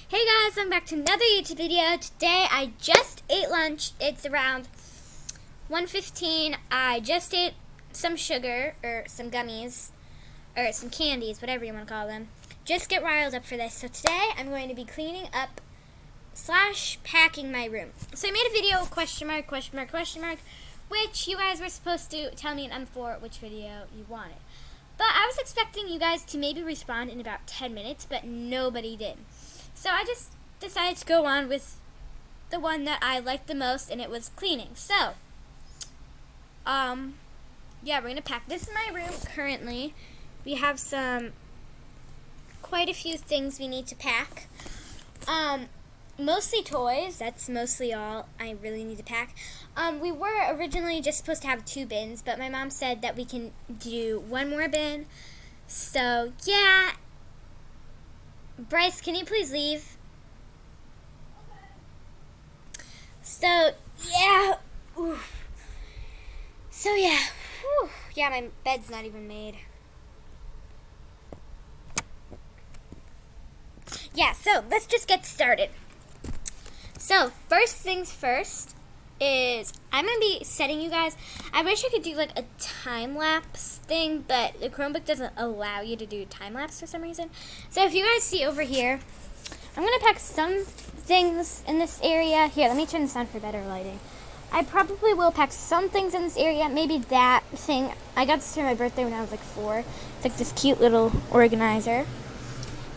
Hey guys, welcome back to another YouTube video. Today I just ate lunch. It's around 1:15. I just ate some sugar, or some gummies, or some candies, whatever you want to call them. Just get riled up for this. So today I'm going to be cleaning up / packing my room. So I made a video, question mark, which you guys were supposed to tell me in M4 which video you wanted. But I was expecting you guys to maybe respond in about 10 minutes, but nobody did. So I just decided to go on with the one that I liked the most, and it was cleaning. So, yeah, we're going to pack. This is my room currently. We have quite a few things we need to pack. Mostly toys. That's mostly all I really need to pack. We were originally just supposed to have 2 bins, but my mom said that we can do 1 more bin. So, yeah. Bryce, can you please leave? So, yeah. Ooh. So, yeah. Whew. Yeah, my bed's not even made. Yeah, so let's just get started. So, first things first is I'm going to be setting you guys. I wish I could do like a time-lapse thing, but the Chromebook doesn't allow you to do time-lapse for some reason. So if you guys see over here, I'm going to pack some things in this area. Here, let me turn this on for better lighting. I probably will pack some things in this area. Maybe that thing. I got this for my birthday when I was like 4. It's like this cute little organizer.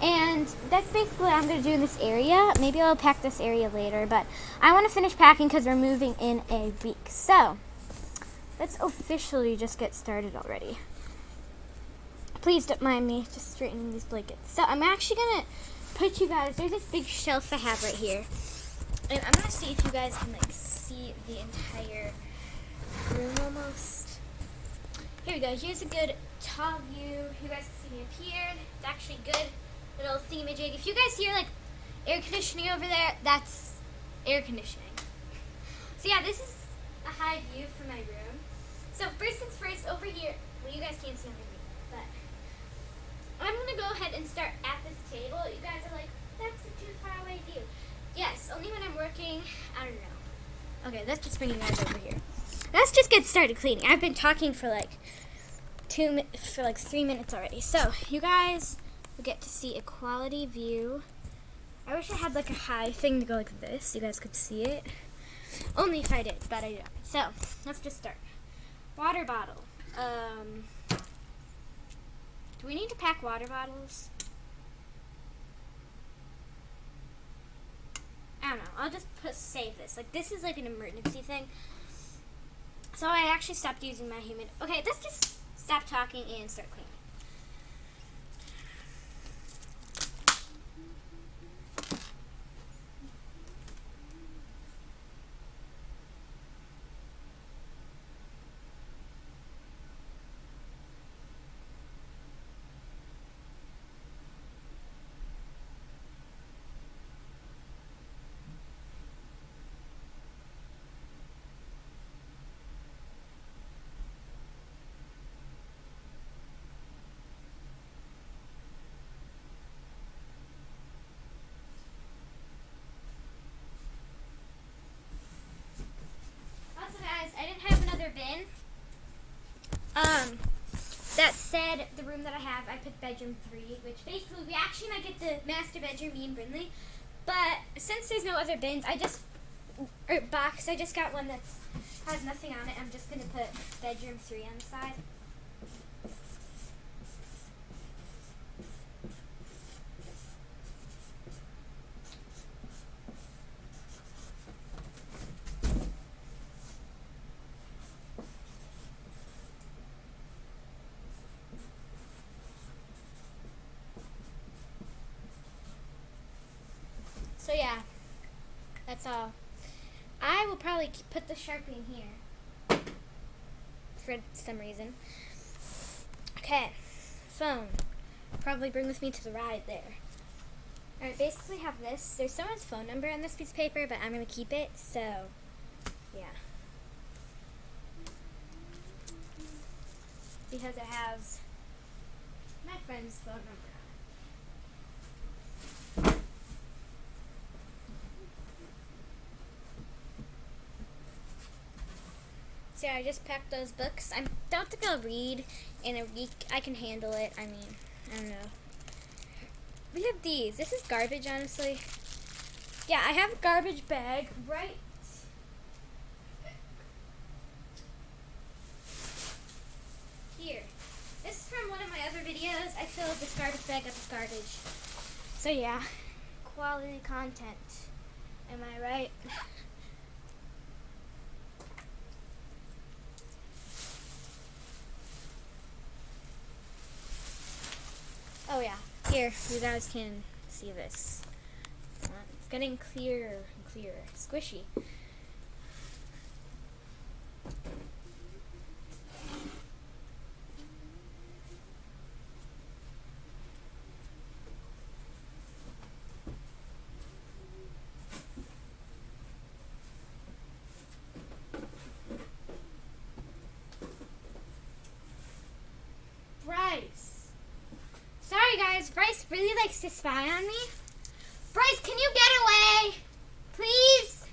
And that's basically what I'm going to do in this area. Maybe I'll pack this area later, but I want to finish packing because we're moving in a week. So, let's officially just get started already. Please don't mind me just straightening these blankets. So, I'm actually going to put you guys, there's this big shelf I have right here. And I'm going to see if you guys can, like, see the entire room almost. Here we go. Here's a good top view. You guys can see me up here. It's actually good. Little thingamajig. If you guys hear like air conditioning over there, that's air conditioning. So yeah, this is a high view from my room. So first things first, over here, well you guys can't see underneath, but I'm gonna go ahead and start at this table. You guys are like, that's a too far away view. Yes, only when I'm working. I don't know. Okay, let's just bring you guys over here. Let's just get started cleaning. I've been talking for like 3 minutes already. So you guys we get to see a quality view. I wish I had like a high thing to go like this. So you guys could see it. Only if I did, but I don't. So, let's just start. Water bottle. Do we need to pack water bottles? I don't know. I'll just save this. Like, this is like an emergency thing. So, I actually stopped using my humid. Okay, let's just stop talking and start cleaning. I didn't have another bin. That said, the room that I have, I picked bedroom 3, which basically we actually might get the master bedroom, me and Brindley. But since there's no other bins, I just got one that has nothing on it. I'm just gonna put bedroom 3 on the side. So yeah, that's all. I will probably put the Sharpie in here for some reason. Okay, phone. Probably bring with me to the ride there. I basically have this. There's someone's phone number on this piece of paper, but I'm going to keep it, so yeah. Because it has my friend's phone number on it. So yeah, I just packed those books. I'm about to go read in a week. I can handle it. I mean, I don't know. We have these. This is garbage, honestly. Yeah, I have a garbage bag right here. This is from one of my other videos. I filled this garbage bag up with garbage. So yeah, quality content. Am I right? Oh yeah, here, you guys can see this. It's getting clearer and clearer. Squishy. Bryce. Sorry guys, Bryce really likes to spy on me. Bryce, can you get away? Please?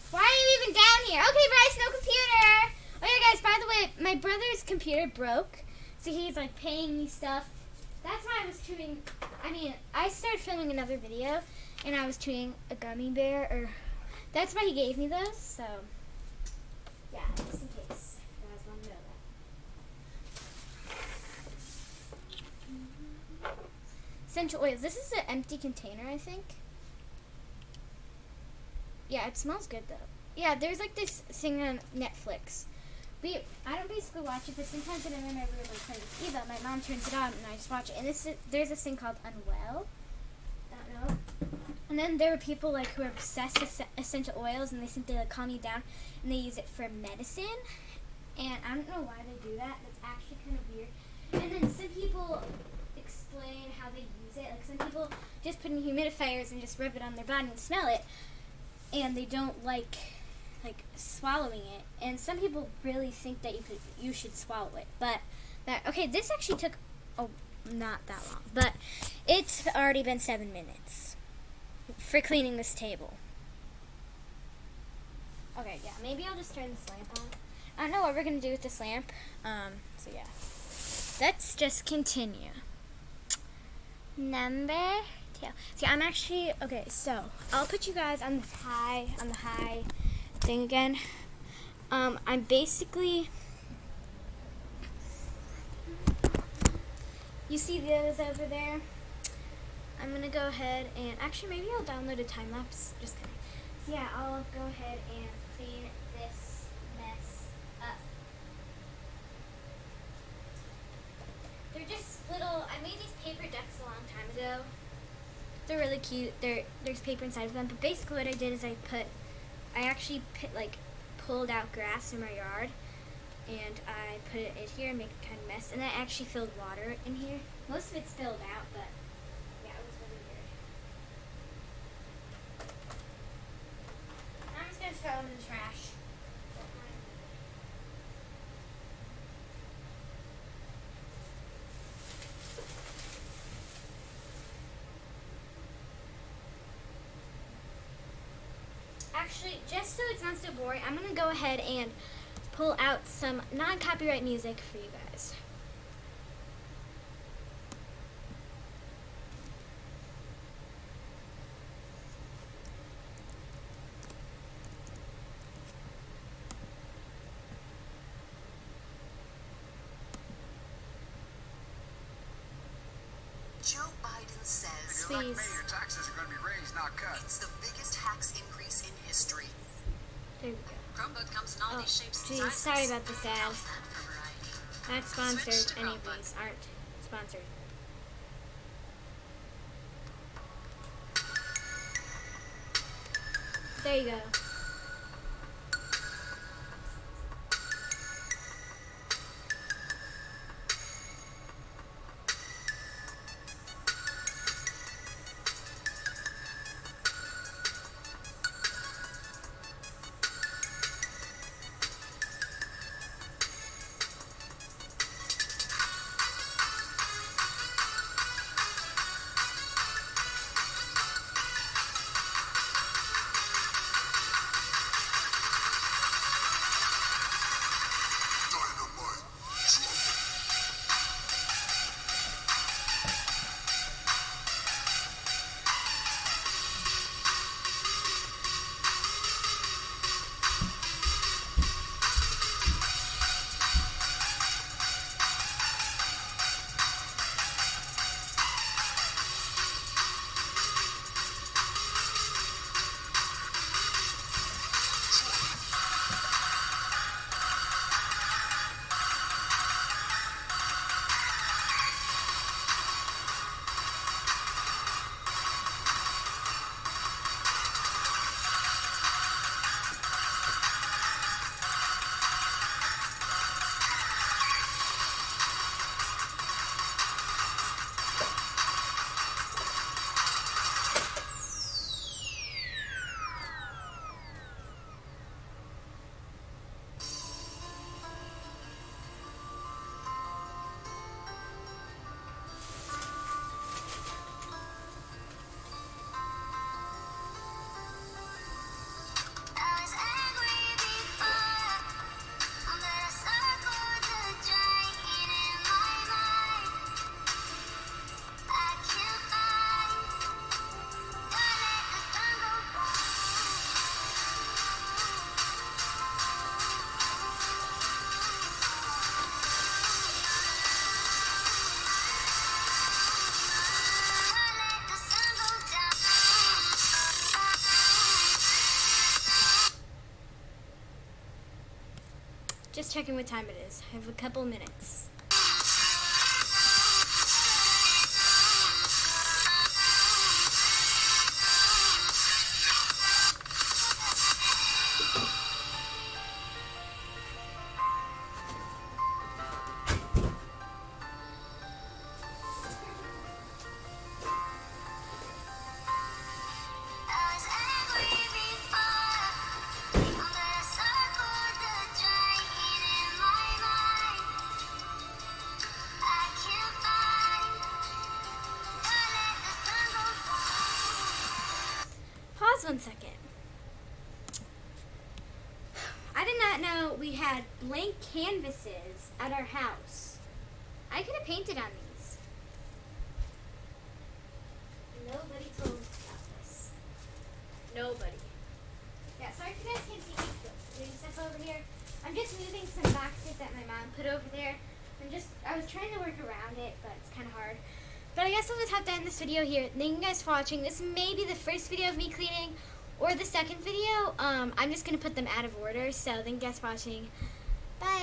Why are you even down here? Okay, Bryce, no computer. Oh yeah guys, by the way, my brother's computer broke. So he's like paying me stuff. That's why I was chewing, I started filming another video and I was chewing a gummy bear, or that's why he gave me those, so yeah, just in case you guys want to know that. Essential oils. This is an empty container, I think. Yeah, it smells good though. Yeah, there's like this thing on Netflix. I don't basically watch it, but sometimes when I'm in my room like playing with Eva, my mom turns it on and I just watch it. And there's this thing called Unwell. I don't know. And then there are people like who are obsessed with essential oils, and they think they like calm you down, and they use it for medicine. And I don't know why they do that. That's actually kind of weird. And then some people explain how they use it. Like some people just put in humidifiers and just rub it on their body and smell it, and they don't like swallowing it. And some people really think that you should swallow it. But okay, this actually took not that long, but it's already been 7 minutes for cleaning this table. Okay, yeah, maybe I'll just turn this lamp on. I don't know what we're gonna do with this lamp. So yeah, let's just continue. Number 2. See, I'm actually okay. So I'll put you guys on the high thing again. I'm basically, you see those over there? I'm gonna go ahead and actually maybe I'll download a time lapse. Just kidding. So yeah, I'll go ahead and clean this mess up. They're just little. I made these paper ducks a long time ago. They're really cute. There's paper inside of them. But basically, what I did is I actually pulled out grass in my yard, and I put it in here and make a kind of mess. And I actually filled water in here. Most of it's spilled out, but yeah, it was really weird. I'm just gonna throw them in the trash. Actually, just so it's not so boring, I'm going to go ahead and pull out some non-copyright music for you guys. Joe Biden says, if you're like me, your taxes are going to be raised, not cut. It's the biggest tax increase in history. There we go. Chromebook comes in all these shapes and Geez, sizes. sorry about this ad. How's that for variety? Not sponsored. Switch to Any of Chromebook. these aren't sponsored. There you go. just checking what time it is. I have a couple minutes. Pause 1 second. I did not know we had blank canvases at our house. I could have painted on these. Nobody told us about this. Nobody. Yeah, sorry if you guys can't see me doing stuff over here. I'm just moving some boxes that my mom put over there. I was trying to work around it, but it's kind of hard. But I guess I'll just have to end this video here. Thank you guys for watching. This may be the first video of me cleaning or the second video. I'm just going to put them out of order. So thank you guys for watching. Bye.